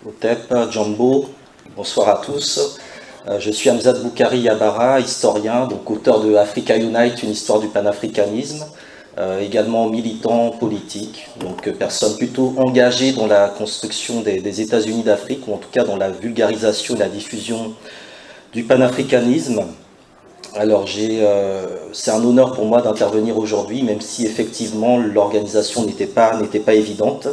Otep, Jambo, bonsoir à tous. Je suis Hamzat Boukari Yabara, historien, donc auteur de Africa Unite, une histoire du panafricanisme, également militant politique, donc personne plutôt engagée dans la construction des États-Unis d'Afrique, ou en tout cas dans la vulgarisation et la diffusion du panafricanisme. Alors c'est un honneur pour moi d'intervenir aujourd'hui, même si effectivement l'organisation n'était pas évidente.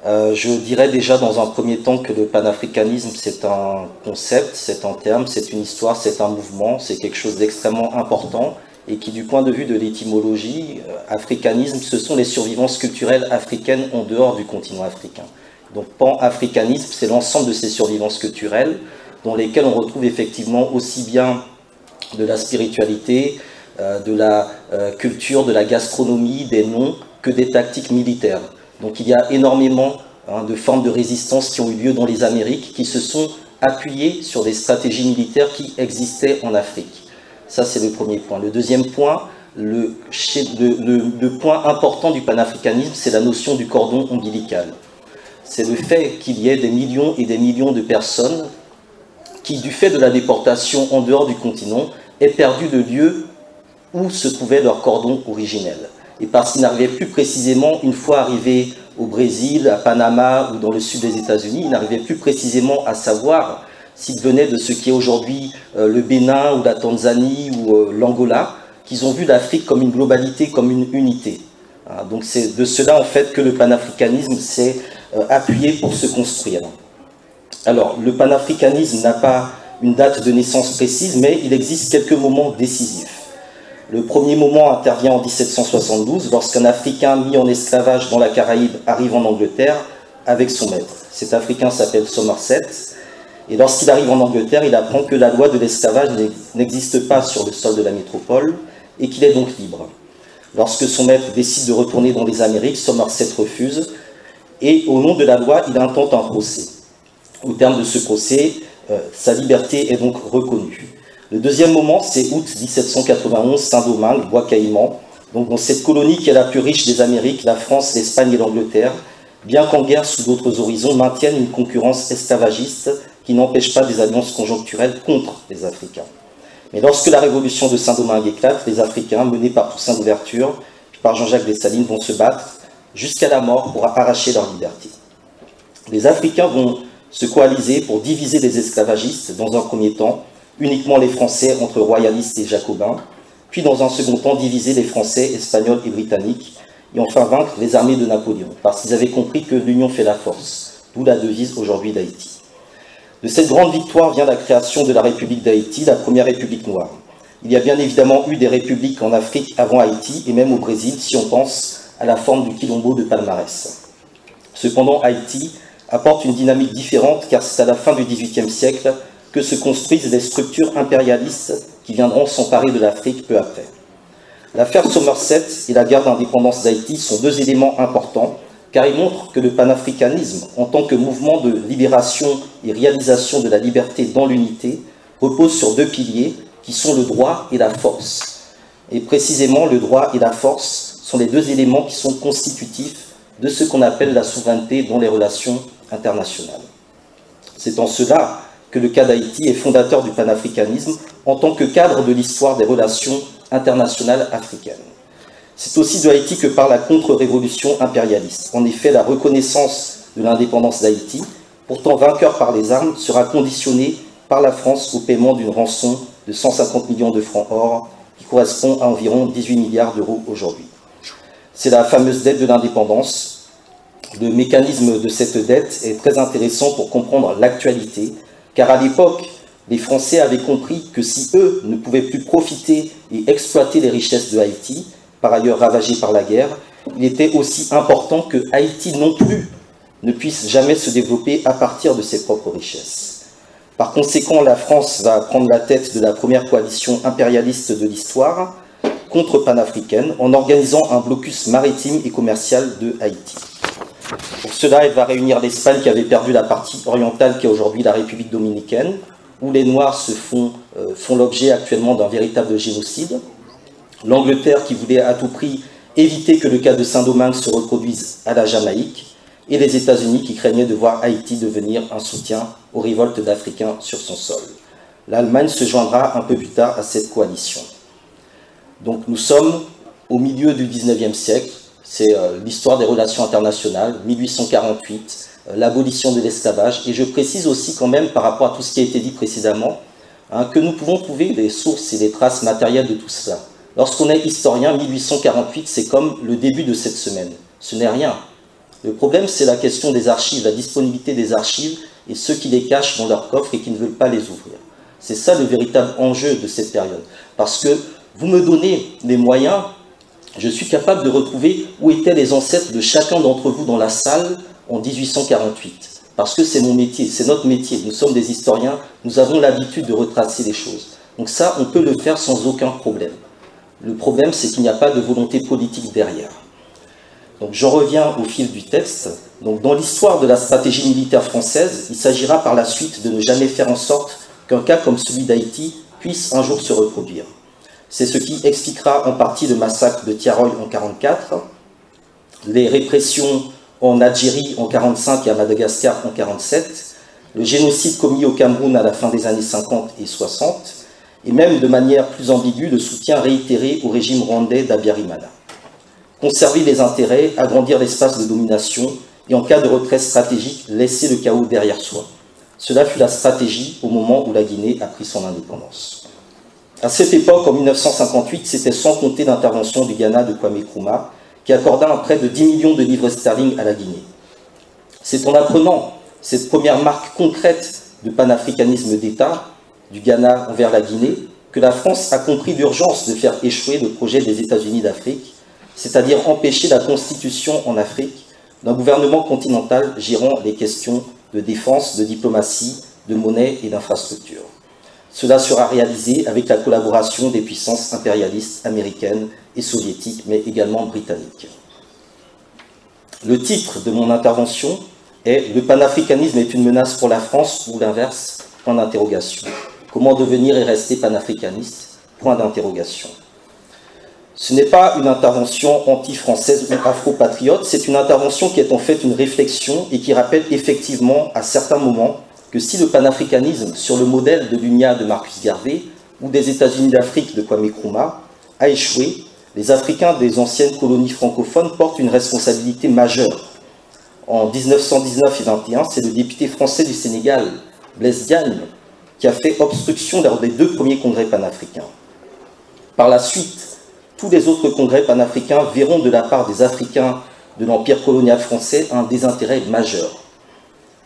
Je dirais déjà dans un premier temps que le panafricanisme c'est un concept, c'est un terme, c'est une histoire, c'est un mouvement, c'est quelque chose d'extrêmement important et qui du point de vue de l'étymologie, africanisme, ce sont les survivances culturelles africaines en dehors du continent africain. Donc pan-africanisme, c'est l'ensemble de ces survivances culturelles dans lesquelles on retrouve effectivement aussi bien de la spiritualité, de la culture, de la gastronomie, des noms, que des tactiques militaires. Donc il y a énormément de formes de résistance qui ont eu lieu dans les Amériques, qui se sont appuyées sur des stratégies militaires qui existaient en Afrique. Ça, c'est le premier point. Le deuxième point, le point important du panafricanisme, c'est la notion du cordon ombilical. C'est le fait qu'il y ait des millions et des millions de personnes qui, du fait de la déportation en dehors du continent, aient perdu le lieu où se trouvait leur cordon originel. Et parce qu'ils n'arrivaient plus précisément, une fois arrivés au Brésil, à Panama ou dans le sud des États-Unis, ils n'arrivaient plus précisément à savoir s'ils venaient de ce qui est aujourd'hui le Bénin ou la Tanzanie ou l'Angola, qu'ils ont vu l'Afrique comme une globalité, comme une unité. Donc c'est de cela en fait que le panafricanisme s'est appuyé pour se construire. Alors le panafricanisme n'a pas une date de naissance précise, mais il existe quelques moments décisifs. Le premier moment intervient en 1772, lorsqu'un Africain mis en esclavage dans la Caraïbe arrive en Angleterre avec son maître. Cet Africain s'appelle Somerset, et lorsqu'il arrive en Angleterre, il apprend que la loi de l'esclavage n'existe pas sur le sol de la métropole, et qu'il est donc libre. Lorsque son maître décide de retourner dans les Amériques, Somerset refuse, et au nom de la loi, il intente un procès. Au terme de ce procès, sa liberté est donc reconnue. Le deuxième moment, c'est août 1791, Saint-Domingue, Bois-Caïman. Donc dans cette colonie qui est la plus riche des Amériques, la France, l'Espagne et l'Angleterre, bien qu'en guerre sous d'autres horizons, maintiennent une concurrence esclavagiste qui n'empêche pas des alliances conjoncturelles contre les Africains. Mais lorsque la révolution de Saint-Domingue éclate, les Africains, menés par Toussaint Louverture, puis par Jean-Jacques Dessalines, vont se battre jusqu'à la mort pour arracher leur liberté. Les Africains vont se coaliser pour diviser les esclavagistes dans un premier temps, uniquement les Français entre royalistes et jacobins, puis dans un second temps diviser les Français, Espagnols et Britanniques, et enfin vaincre les armées de Napoléon, parce qu'ils avaient compris que l'union fait la force, d'où la devise aujourd'hui d'Haïti. De cette grande victoire vient la création de la République d'Haïti, la première république noire. Il y a bien évidemment eu des républiques en Afrique avant Haïti, et même au Brésil, si on pense à la forme du quilombo de Palmarès. Cependant, Haïti apporte une dynamique différente, car c'est à la fin du XVIIIe siècle que se construisent les structures impérialistes qui viendront s'emparer de l'Afrique peu après. L'affaire Somerset et la guerre d'indépendance d'Haïti sont deux éléments importants, car ils montrent que le panafricanisme, en tant que mouvement de libération et réalisation de la liberté dans l'unité, repose sur deux piliers qui sont le droit et la force. Et précisément, le droit et la force sont les deux éléments qui sont constitutifs de ce qu'on appelle la souveraineté dans les relations internationales. C'est en cela que le cas d'Haïti est fondateur du panafricanisme en tant que cadre de l'histoire des relations internationales africaines. C'est aussi de Haïti que part la contre-révolution impérialiste. En effet, la reconnaissance de l'indépendance d'Haïti, pourtant vainqueur par les armes, sera conditionnée par la France au paiement d'une rançon de 150 millions de francs or, qui correspond à environ 18 milliards d'euros aujourd'hui. C'est la fameuse dette de l'indépendance. Le mécanisme de cette dette est très intéressant pour comprendre l'actualité, car à l'époque, les Français avaient compris que si eux ne pouvaient plus profiter et exploiter les richesses de Haïti, par ailleurs ravagées par la guerre, il était aussi important que Haïti non plus ne puisse jamais se développer à partir de ses propres richesses. Par conséquent, la France va prendre la tête de la première coalition impérialiste de l'histoire, contre-panafricaine, en organisant un blocus maritime et commercial de Haïti. Pour cela, elle va réunir l'Espagne qui avait perdu la partie orientale qui est aujourd'hui la République dominicaine, où les Noirs font l'objet actuellement d'un véritable génocide. L'Angleterre qui voulait à tout prix éviter que le cas de Saint-Domingue se reproduise à la Jamaïque, et les États-Unis qui craignaient de voir Haïti devenir un soutien aux révoltes d'Africains sur son sol. L'Allemagne se joindra un peu plus tard à cette coalition. Donc nous sommes au milieu du 19e siècle, c'est l'histoire des relations internationales, 1848, l'abolition de l'esclavage, et je précise aussi quand même par rapport à tout ce qui a été dit précédemment, que nous pouvons trouver des sources et des traces matérielles de tout cela. Lorsqu'on est historien, 1848, c'est comme le début de cette semaine. Ce n'est rien. Le problème, c'est la question des archives, la disponibilité des archives et ceux qui les cachent dans leur coffre et qui ne veulent pas les ouvrir. C'est ça le véritable enjeu de cette période. Parce que vous me donnez les moyens, je suis capable de retrouver où étaient les ancêtres de chacun d'entre vous dans la salle en 1848. Parce que c'est mon métier, c'est notre métier. Nous sommes des historiens, nous avons l'habitude de retracer les choses. Donc ça, on peut le faire sans aucun problème. Le problème, c'est qu'il n'y a pas de volonté politique derrière. Donc j'en reviens au fil du texte. Donc, dans l'histoire de la stratégie militaire française, il s'agira par la suite de ne jamais faire en sorte qu'un cas comme celui d'Haïti puisse un jour se reproduire. C'est ce qui expliquera en partie le massacre de Tiaroy en 1944, les répressions en Algérie en 1945 et à Madagascar en 1947, le génocide commis au Cameroun à la fin des années 50 et 60, et même de manière plus ambiguë, le soutien réitéré au régime rwandais d'Abiyarimana. Conserver les intérêts, agrandir l'espace de domination et en cas de retrait stratégique, laisser le chaos derrière soi. Cela fut la stratégie au moment où la Guinée a pris son indépendance. À cette époque, en 1958, c'était sans compter l'intervention du Ghana de Kwame Nkrumah, qui accorda un prêt de 10 millions de livres sterling à la Guinée. C'est en apprenant cette première marque concrète de panafricanisme d'État du Ghana envers la Guinée que la France a compris l'urgence de faire échouer le projet des États-Unis d'Afrique, c'est-à-dire empêcher la constitution en Afrique d'un gouvernement continental gérant les questions de défense, de diplomatie, de monnaie et d'infrastructure. Cela sera réalisé avec la collaboration des puissances impérialistes américaines et soviétiques, mais également britanniques. Le titre de mon intervention est « Le panafricanisme est une menace pour la France ou l'inverse ?» Point d'interrogation. Comment devenir et rester panafricaniste? Point d'interrogation. Ce n'est pas une intervention anti-française ou afro-patriote, c'est une intervention qui est en fait une réflexion et qui rappelle effectivement à certains moments que si le panafricanisme, sur le modèle de l'UNIA de Marcus Garvey ou des États-Unis d'Afrique de Kwame Nkrumah, a échoué, les Africains des anciennes colonies francophones portent une responsabilité majeure. En 1919 et 1921, c'est le député français du Sénégal, Blaise Diagne, qui a fait obstruction lors des 2 premiers congrès panafricains. Par la suite, tous les autres congrès panafricains verront de la part des Africains de l'Empire colonial français un désintérêt majeur.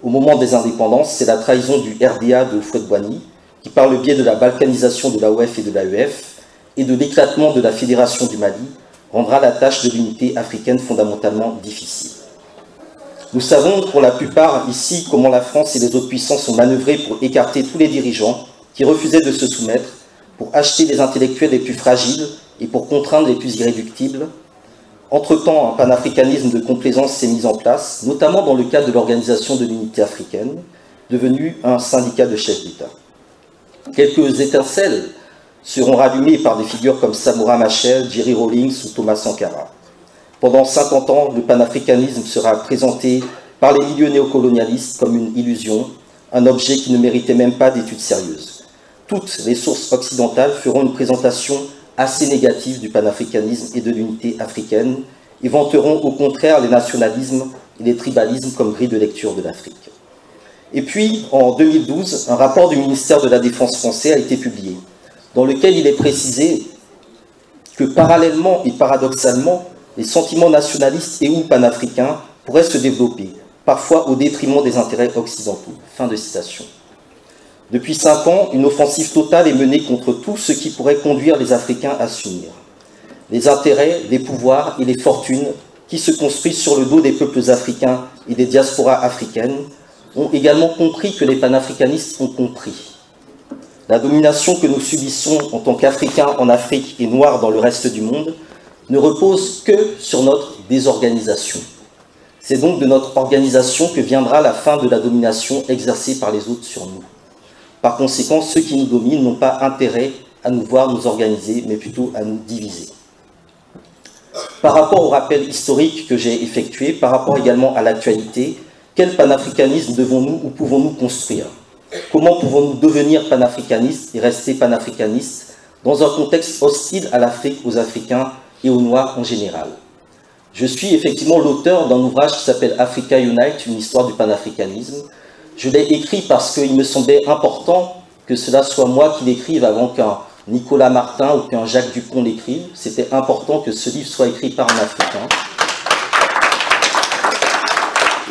Au moment des indépendances, c'est la trahison du RDA de Houphouët-Boigny, qui par le biais de la balkanisation de l'AOF et de l'AEF et de l'éclatement de la Fédération du Mali, rendra la tâche de l'unité africaine fondamentalement difficile. Nous savons pour la plupart ici comment la France et les autres puissances ont manœuvré pour écarter tous les dirigeants qui refusaient de se soumettre, pour acheter les intellectuels les plus fragiles et pour contraindre les plus irréductibles. Entre-temps, un panafricanisme de complaisance s'est mis en place, notamment dans le cadre de l'Organisation de l'Unité africaine, devenue un syndicat de chefs d'État. Quelques étincelles seront rallumées par des figures comme Samora Machel, Jerry Rawlings ou Thomas Sankara. Pendant 50 ans, le panafricanisme sera présenté par les milieux néocolonialistes comme une illusion, un objet qui ne méritait même pas d'études sérieuses. Toutes les sources occidentales feront une présentation assez négative du panafricanisme et de l'unité africaine et vanteront au contraire les nationalismes et les tribalismes comme grille de lecture de l'Afrique. Et puis, en 2012, un rapport du ministère de la Défense français a été publié, dans lequel il est précisé que parallèlement et paradoxalement, les sentiments nationalistes et ou panafricains pourraient se développer, parfois au détriment des intérêts occidentaux. Fin de citation. Depuis 5 ans, une offensive totale est menée contre tout ce qui pourrait conduire les Africains à s'unir. Les intérêts, les pouvoirs et les fortunes qui se construisent sur le dos des peuples africains et des diasporas africaines ont également compris que les panafricanistes ont compris. La domination que nous subissons en tant qu'Africains en Afrique et Noirs dans le reste du monde ne repose que sur notre désorganisation. C'est donc de notre organisation que viendra la fin de la domination exercée par les autres sur nous. Par conséquent, ceux qui nous dominent n'ont pas intérêt à nous voir nous organiser, mais plutôt à nous diviser. par rapport au rappel historique que j'ai effectué, par rapport également à l'actualité, quel panafricanisme devons-nous ou pouvons-nous construire? Comment pouvons-nous devenir panafricanistes et rester panafricanistes dans un contexte hostile à l'Afrique, aux Africains et aux Noirs en général? Je suis effectivement l'auteur d'un ouvrage qui s'appelle Africa Unite, une histoire du panafricanisme. Je l'ai écrit parce qu'il me semblait important que cela soit moi qui l'écrive avant qu'un Nicolas Martin ou qu'un Jacques Dupont l'écrive. C'était important que ce livre soit écrit par un Africain.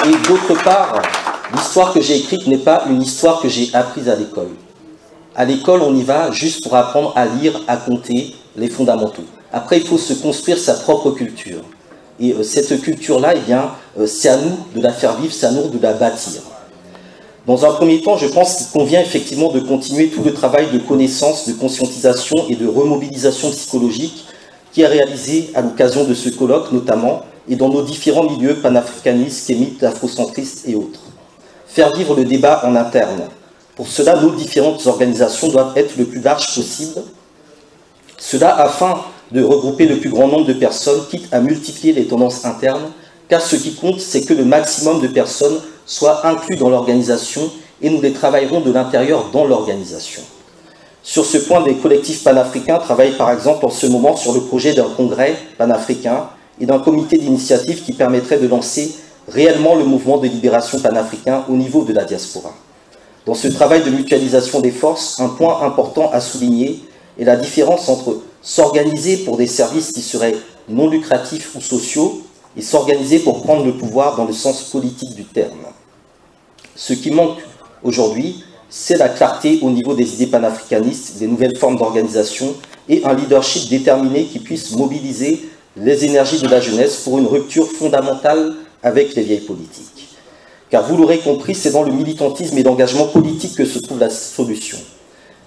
Et d'autre part, l'histoire que j'ai écrite n'est pas une histoire que j'ai apprise à l'école. À l'école, on y va juste pour apprendre à lire, à compter, les fondamentaux. Après, il faut se construire sa propre culture. Et cette culture-là, eh bien, c'est à nous de la faire vivre, c'est à nous de la bâtir. Dans un premier temps, je pense qu'il convient effectivement de continuer tout le travail de connaissance, de conscientisation et de remobilisation psychologique qui est réalisé à l'occasion de ce colloque notamment, et dans nos différents milieux panafricanistes, kémites, afrocentristes et autres. Faire vivre le débat en interne. Pour cela, nos différentes organisations doivent être le plus large possible. Cela afin de regrouper le plus grand nombre de personnes, quitte à multiplier les tendances internes, car ce qui compte, c'est que le maximum de personnes soient inclus dans l'organisation et nous les travaillerons de l'intérieur dans l'organisation. Sur ce point, des collectifs panafricains travaillent par exemple en ce moment sur le projet d'un congrès panafricain et d'un comité d'initiative qui permettrait de lancer réellement le mouvement de libération panafricain au niveau de la diaspora. Dans ce travail de mutualisation des forces, un point important à souligner est la différence entre s'organiser pour des services qui seraient non lucratifs ou sociaux et s'organiser pour prendre le pouvoir dans le sens politique du terme. Ce qui manque aujourd'hui, c'est la clarté au niveau des idées panafricanistes, des nouvelles formes d'organisation et un leadership déterminé qui puisse mobiliser les énergies de la jeunesse pour une rupture fondamentale avec les vieilles politiques. Car vous l'aurez compris, c'est dans le militantisme et l'engagement politique que se trouve la solution.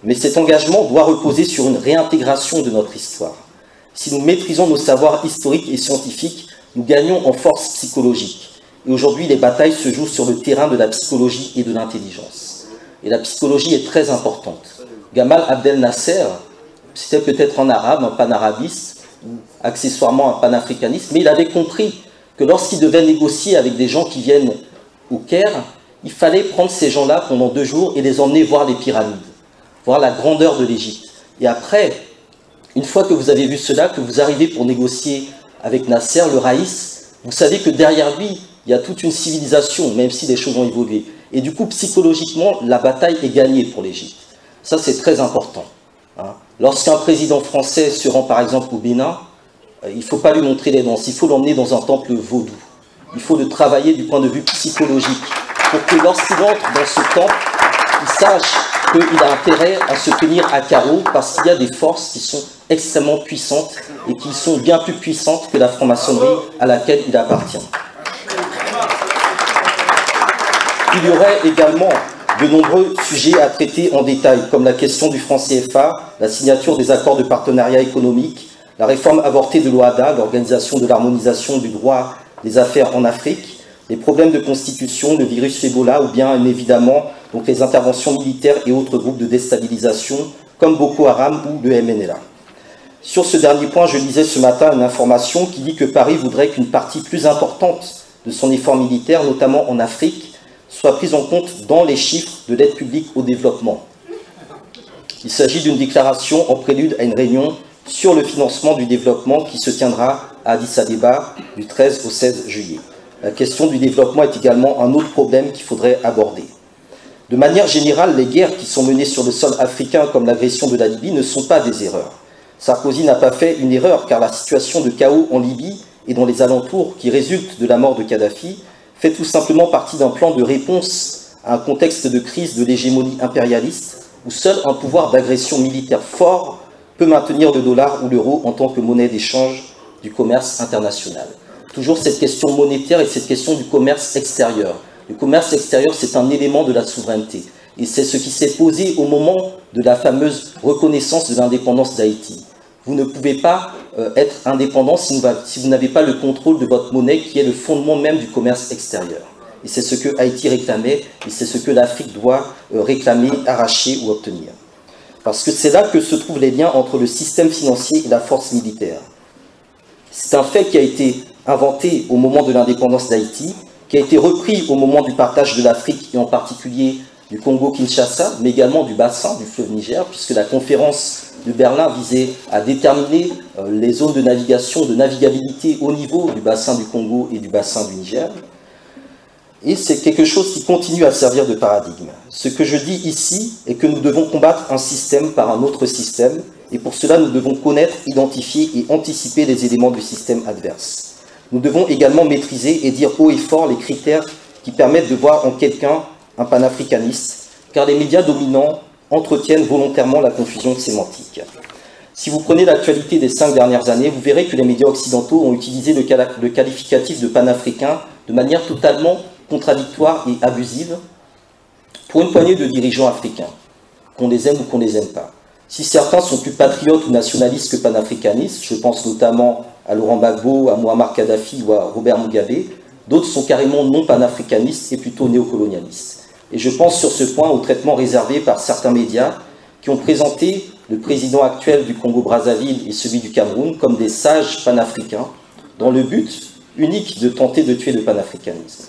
Mais cet engagement doit reposer sur une réintégration de notre histoire. Si nous maîtrisons nos savoirs historiques et scientifiques, nous gagnons en force psychologique. Et aujourd'hui, les batailles se jouent sur le terrain de la psychologie et de l'intelligence. Et la psychologie est très importante. Gamal Abdel Nasser, c'était peut-être un arabe, un panarabiste, ou accessoirement un panafricaniste, mais il avait compris que lorsqu'il devait négocier avec des gens qui viennent au Caire, il fallait prendre ces gens-là pendant 2 jours et les emmener voir les pyramides, voir la grandeur de l'Égypte. Et après, une fois que vous avez vu cela, que vous arrivez pour négocier avec Nasser, le Raïs, vous savez que derrière lui, il y a toute une civilisation, même si les choses ont évolué. Et du coup, psychologiquement, la bataille est gagnée pour l'Égypte. Ça, c'est très important. Lorsqu'un président français se rend, par exemple, au Bénin, il ne faut pas lui montrer les danses, il faut l'emmener dans un temple vaudou. Il faut le travailler du point de vue psychologique, pour que lorsqu'il entre dans ce temple, il sache qu'il a intérêt à se tenir à carreau, parce qu'il y a des forces qui sont extrêmement puissantes, et qui sont bien plus puissantes que la franc-maçonnerie à laquelle il appartient. Il y aurait également de nombreux sujets à traiter en détail, comme la question du franc CFA, la signature des accords de partenariat économique, la réforme avortée de l'OADA, l'organisation de l'harmonisation du droit des affaires en Afrique, les problèmes de constitution, le virus Ebola, ou bien évidemment donc les interventions militaires et autres groupes de déstabilisation, comme Boko Haram ou le MNLA. Sur ce dernier point, je lisais ce matin une information qui dit que Paris voudrait qu'une partie plus importante de son effort militaire, notamment en Afrique, soit prise en compte dans les chiffres de l'aide publique au développement. Il s'agit d'une déclaration en prélude à une réunion sur le financement du développement qui se tiendra à Addis Abeba du 13 au 16 juillet. La question du développement est également un autre problème qu'il faudrait aborder. De manière générale, les guerres qui sont menées sur le sol africain, comme l'agression de la Libye, ne sont pas des erreurs. Sarkozy n'a pas fait une erreur, car la situation de chaos en Libye et dans les alentours qui résulte de la mort de Kadhafi fait tout simplement partie d'un plan de réponse à un contexte de crise de l'hégémonie impérialiste, où seul un pouvoir d'agression militaire fort peut maintenir le dollar ou l'euro en tant que monnaie d'échange du commerce international. Toujours cette question monétaire et cette question du commerce extérieur. Le commerce extérieur, c'est un élément de la souveraineté. Et c'est ce qui s'est posé au moment de la fameuse reconnaissance de l'indépendance d'Haïti. Vous ne pouvez pas être indépendant si vous n'avez pas le contrôle de votre monnaie, qui est le fondement même du commerce extérieur. Et c'est ce que Haïti réclamait, et c'est ce que l'Afrique doit réclamer, arracher ou obtenir. Parce que c'est là que se trouvent les liens entre le système financier et la force militaire. C'est un fait qui a été inventé au moment de l'indépendance d'Haïti, qui a été repris au moment du partage de l'Afrique, et en particulier du Congo-Kinshasa, mais également du bassin du fleuve Niger, puisque la conférence de Berlin visait à déterminer les zones de navigation, de navigabilité au niveau du bassin du Congo et du bassin du Niger. Et c'est quelque chose qui continue à servir de paradigme. Ce que je dis ici est que nous devons combattre un système par un autre système, et pour cela nous devons connaître, identifier et anticiper les éléments du système adverse. Nous devons également maîtriser et dire haut et fort les critères qui permettent de voir en quelqu'un un panafricaniste, car les médias dominants entretiennent volontairement la confusion sémantique. Si vous prenez l'actualité des 5 dernières années, vous verrez que les médias occidentaux ont utilisé le qualificatif de panafricain de manière totalement contradictoire et abusive pour une poignée de dirigeants africains, qu'on les aime ou qu'on les aime pas. Si certains sont plus patriotes ou nationalistes que panafricanistes, je pense notamment à Laurent Gbagbo, à Muammar Kadhafi ou à Robert Mugabe, d'autres sont carrément non panafricanistes et plutôt néocolonialistes. Et je pense sur ce point au traitement réservé par certains médias qui ont présenté le président actuel du Congo-Brazzaville et celui du Cameroun comme des sages panafricains, dans le but unique de tenter de tuer le panafricanisme.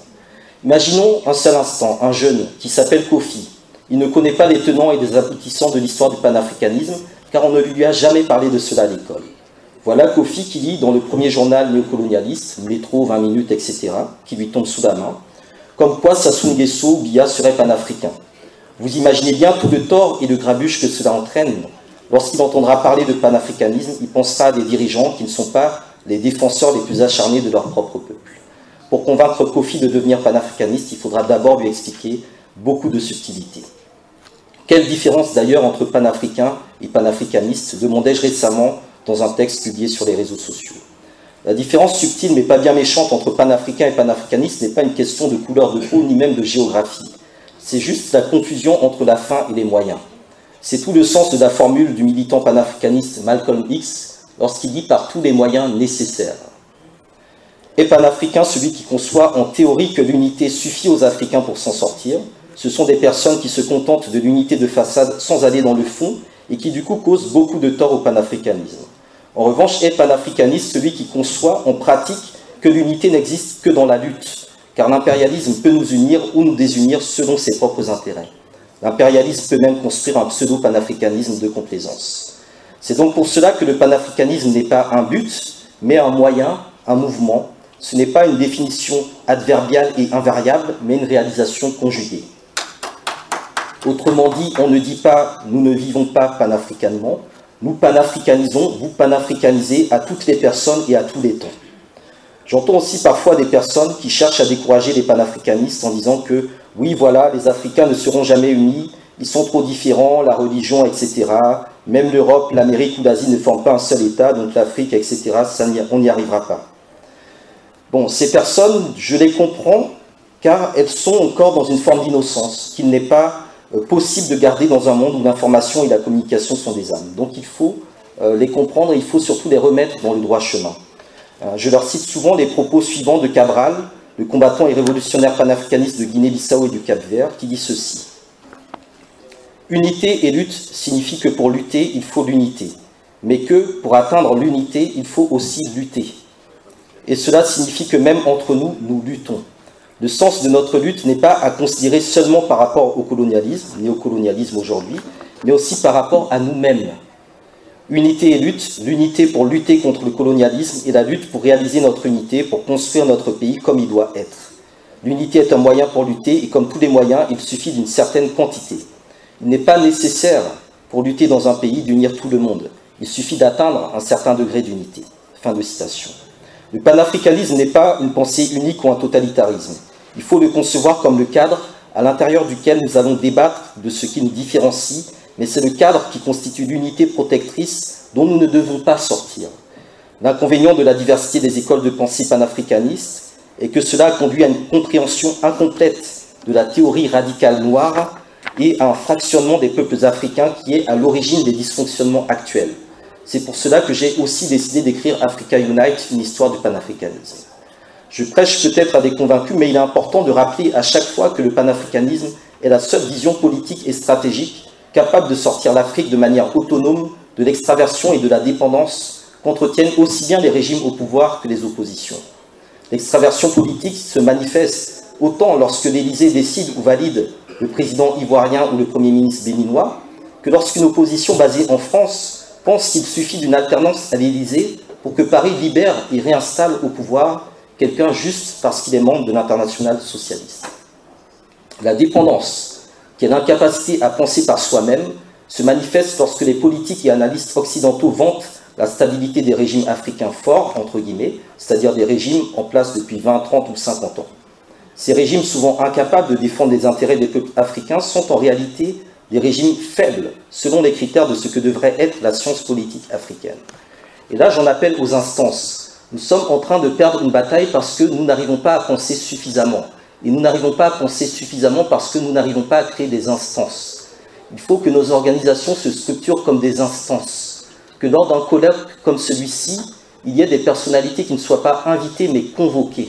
Imaginons un seul instant un jeune qui s'appelle Kofi. Il ne connaît pas les tenants et les aboutissants de l'histoire du panafricanisme, car on ne lui a jamais parlé de cela à l'école. Voilà Kofi qui lit dans le premier journal néocolonialiste, Métro, 20 minutes, etc., qui lui tombe sous la main, comme quoi Sassou Nguesso Biya serait panafricain. Vous imaginez bien tout le tort et le grabuge que cela entraîne. Lorsqu'il entendra parler de panafricanisme, il pensera à des dirigeants qui ne sont pas les défenseurs les plus acharnés de leur propre peuple. Pour convaincre Kofi de devenir panafricaniste, il faudra d'abord lui expliquer beaucoup de subtilités. Quelle différence d'ailleurs entre panafricain et panafricaniste, demandai-je récemment dans un texte publié sur les réseaux sociaux. La différence subtile mais pas bien méchante entre panafricain et panafricaniste n'est pas une question de couleur de peau ni même de géographie. C'est juste la confusion entre la fin et les moyens. C'est tout le sens de la formule du militant panafricaniste Malcolm X lorsqu'il dit par tous les moyens nécessaires. Est panafricain celui qui conçoit en théorie que l'unité suffit aux Africains pour s'en sortir. Ce sont des personnes qui se contentent de l'unité de façade sans aller dans le fond et qui du coup causent beaucoup de tort au panafricanisme. En revanche, est panafricaniste celui qui conçoit en pratique que l'unité n'existe que dans la lutte, car l'impérialisme peut nous unir ou nous désunir selon ses propres intérêts. L'impérialisme peut même construire un pseudo-panafricanisme de complaisance. C'est donc pour cela que le panafricanisme n'est pas un but, mais un moyen, un mouvement. Ce n'est pas une définition adverbiale et invariable, mais une réalisation conjuguée. Autrement dit, on ne dit pas « nous ne vivons pas panafricanement », nous panafricanisons, vous panafricanisez à toutes les personnes et à tous les temps. J'entends aussi parfois des personnes qui cherchent à décourager les panafricanistes en disant que « oui, voilà, les Africains ne seront jamais unis, ils sont trop différents, la religion, etc. Même l'Europe, l'Amérique ou l'Asie ne forment pas un seul État, donc l'Afrique, etc. On n'y arrivera pas. » Bon, ces personnes, je les comprends, car elles sont encore dans une forme d'innocence, qu'il n'est pas possible de garder dans un monde où l'information et la communication sont des armes. Donc il faut les comprendre et il faut surtout les remettre dans le droit chemin. Je leur cite souvent les propos suivants de Cabral, le combattant et révolutionnaire panafricaniste de Guinée-Bissau et du Cap-Vert, qui dit ceci. « Unité et lutte signifient que pour lutter, il faut l'unité, mais que pour atteindre l'unité, il faut aussi lutter. Et cela signifie que même entre nous, nous luttons. Le sens de notre lutte n'est pas à considérer seulement par rapport au colonialisme, néocolonialisme aujourd'hui, mais aussi par rapport à nous-mêmes. Unité et lutte, l'unité pour lutter contre le colonialisme et la lutte pour réaliser notre unité, pour construire notre pays comme il doit être. L'unité est un moyen pour lutter et comme tous les moyens, il suffit d'une certaine quantité. Il n'est pas nécessaire pour lutter dans un pays d'unir tout le monde. Il suffit d'atteindre un certain degré d'unité. » Fin de citation. Le panafricanisme n'est pas une pensée unique ou un totalitarisme. Il faut le concevoir comme le cadre à l'intérieur duquel nous allons débattre de ce qui nous différencie, mais c'est le cadre qui constitue l'unité protectrice dont nous ne devons pas sortir. L'inconvénient de la diversité des écoles de pensée panafricanistes est que cela conduit à une compréhension incomplète de la théorie radicale noire et à un fractionnement des peuples africains qui est à l'origine des dysfonctionnements actuels. C'est pour cela que j'ai aussi décidé d'écrire Africa Unite, une histoire du panafricanisme. Je prêche peut-être à des convaincus, mais il est important de rappeler à chaque fois que le panafricanisme est la seule vision politique et stratégique capable de sortir l'Afrique de manière autonome de l'extraversion et de la dépendance qu'entretiennent aussi bien les régimes au pouvoir que les oppositions. L'extraversion politique se manifeste autant lorsque l'Élysée décide ou valide le président ivoirien ou le Premier ministre béninois, que lorsqu'une opposition basée en France pense qu'il suffit d'une alternance à l'Élysée pour que Paris libère et réinstalle au pouvoir quelqu'un juste parce qu'il est membre de l'internationale socialiste. La dépendance, qui est l'incapacité à penser par soi-même, se manifeste lorsque les politiques et analystes occidentaux vantent la stabilité des régimes africains forts, entre guillemets, c'est-à-dire des régimes en place depuis 20, 30 ou 50 ans. Ces régimes, souvent incapables de défendre les intérêts des peuples africains, sont en réalité des régimes faibles, selon les critères de ce que devrait être la science politique africaine. Et là, j'en appelle aux instances. Nous sommes en train de perdre une bataille parce que nous n'arrivons pas à penser suffisamment. Et nous n'arrivons pas à penser suffisamment parce que nous n'arrivons pas à créer des instances. Il faut que nos organisations se structurent comme des instances. Que lors d'un colloque comme celui-ci, il y ait des personnalités qui ne soient pas invitées mais convoquées.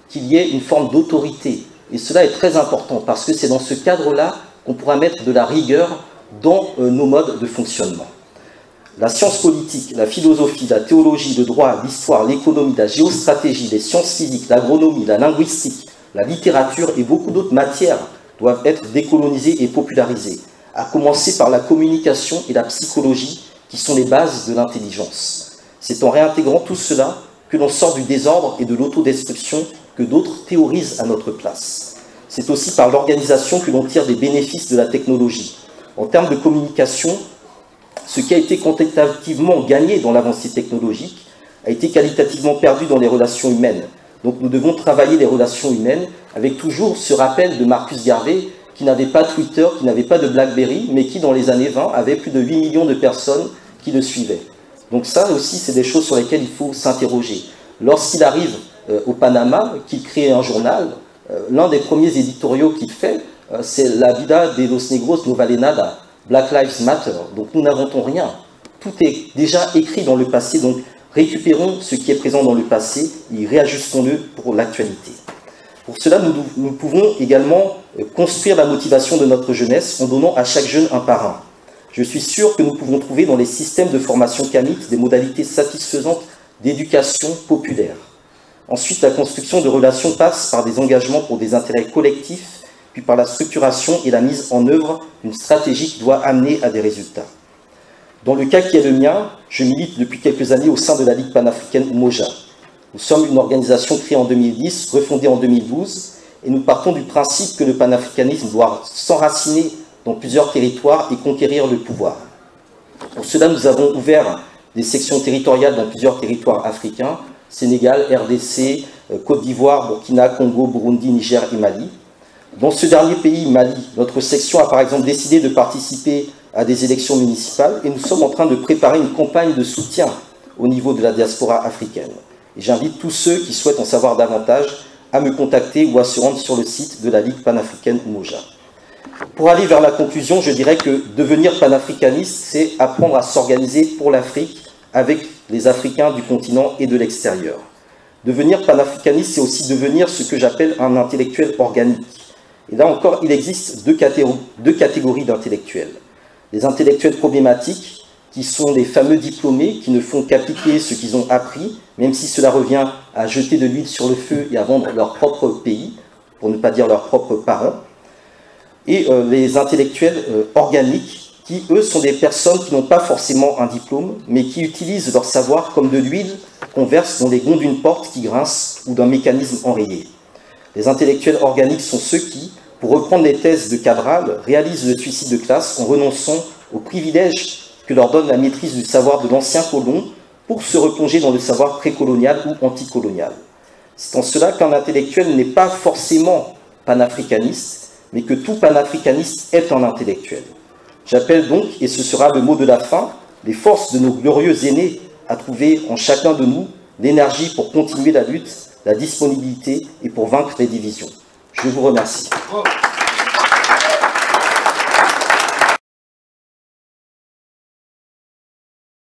Qu'il y ait une forme d'autorité. Et cela est très important parce que c'est dans ce cadre-là qu'on pourra mettre de la rigueur dans nos modes de fonctionnement. La science politique, la philosophie, la théologie, le droit, l'histoire, l'économie, la géostratégie, les sciences physiques, l'agronomie, la linguistique, la littérature et beaucoup d'autres matières doivent être décolonisées et popularisées, à commencer par la communication et la psychologie qui sont les bases de l'intelligence. C'est en réintégrant tout cela que l'on sort du désordre et de l'autodestruction que d'autres théorisent à notre place. C'est aussi par l'organisation que l'on tire des bénéfices de la technologie. En termes de communication, ce qui a été quantitativement gagné dans l'avancée technologique a été qualitativement perdu dans les relations humaines. Donc nous devons travailler les relations humaines avec toujours ce rappel de Marcus Garvey qui n'avait pas Twitter, qui n'avait pas de BlackBerry, mais qui dans les années 20 avait plus de 8 millions de personnes qui le suivaient. Donc ça aussi, c'est des choses sur lesquelles il faut s'interroger. Lorsqu'il arrive au Panama, qu'il crée un journal, l'un des premiers éditoriaux qu'il fait, c'est La vida de los negros no vale nada, Black Lives Matter. Donc nous n'inventons rien. Tout est déjà écrit dans le passé, donc récupérons ce qui est présent dans le passé et réajustons-le pour l'actualité. Pour cela, nous pouvons également construire la motivation de notre jeunesse en donnant à chaque jeune un parrain. Je suis sûr que nous pouvons trouver dans les systèmes de formation CAMIT des modalités satisfaisantes d'éducation populaire. Ensuite, la construction de relations passe par des engagements pour des intérêts collectifs, puis par la structuration et la mise en œuvre d'une stratégie qui doit amener à des résultats. Dans le cas qui est le mien, je milite depuis quelques années au sein de la Ligue panafricaine Umoja. Nous sommes une organisation créée en 2010, refondée en 2012, et nous partons du principe que le panafricanisme doit s'enraciner dans plusieurs territoires et conquérir le pouvoir. Pour cela, nous avons ouvert des sections territoriales dans plusieurs territoires africains, Sénégal, RDC, Côte d'Ivoire, Burkina, Congo, Burundi, Niger et Mali. Dans ce dernier pays, Mali, notre section a par exemple décidé de participer à des élections municipales et nous sommes en train de préparer une campagne de soutien au niveau de la diaspora africaine. Et j'invite tous ceux qui souhaitent en savoir davantage à me contacter ou à se rendre sur le site de la Ligue panafricaine Umoja. Pour aller vers la conclusion, je dirais que devenir panafricaniste, c'est apprendre à s'organiser pour l'Afrique avec les Africains du continent et de l'extérieur. Devenir panafricaniste, c'est aussi devenir ce que j'appelle un intellectuel organique. Et là encore, il existe deux catégories d'intellectuels. Les intellectuels problématiques, qui sont les fameux diplômés qui ne font qu'appliquer ce qu'ils ont appris, même si cela revient à jeter de l'huile sur le feu et à vendre leur propre pays, pour ne pas dire leurs propres parents. Et les intellectuels organiques, qui, eux, sont des personnes qui n'ont pas forcément un diplôme, mais qui utilisent leur savoir comme de l'huile qu'on verse dans les gonds d'une porte qui grince ou d'un mécanisme enrayé. Les intellectuels organiques sont ceux qui, pour reprendre les thèses de Cabral, réalisent le suicide de classe en renonçant aux privilèges que leur donne la maîtrise du savoir de l'ancien colon pour se replonger dans le savoir précolonial ou anticolonial. C'est en cela qu'un intellectuel n'est pas forcément panafricaniste, mais que tout panafricaniste est un intellectuel. J'appelle donc, et ce sera le mot de la fin, les forces de nos glorieux aînés à trouver en chacun de nous l'énergie pour continuer la lutte, la disponibilité et pour vaincre les divisions. Je vous remercie.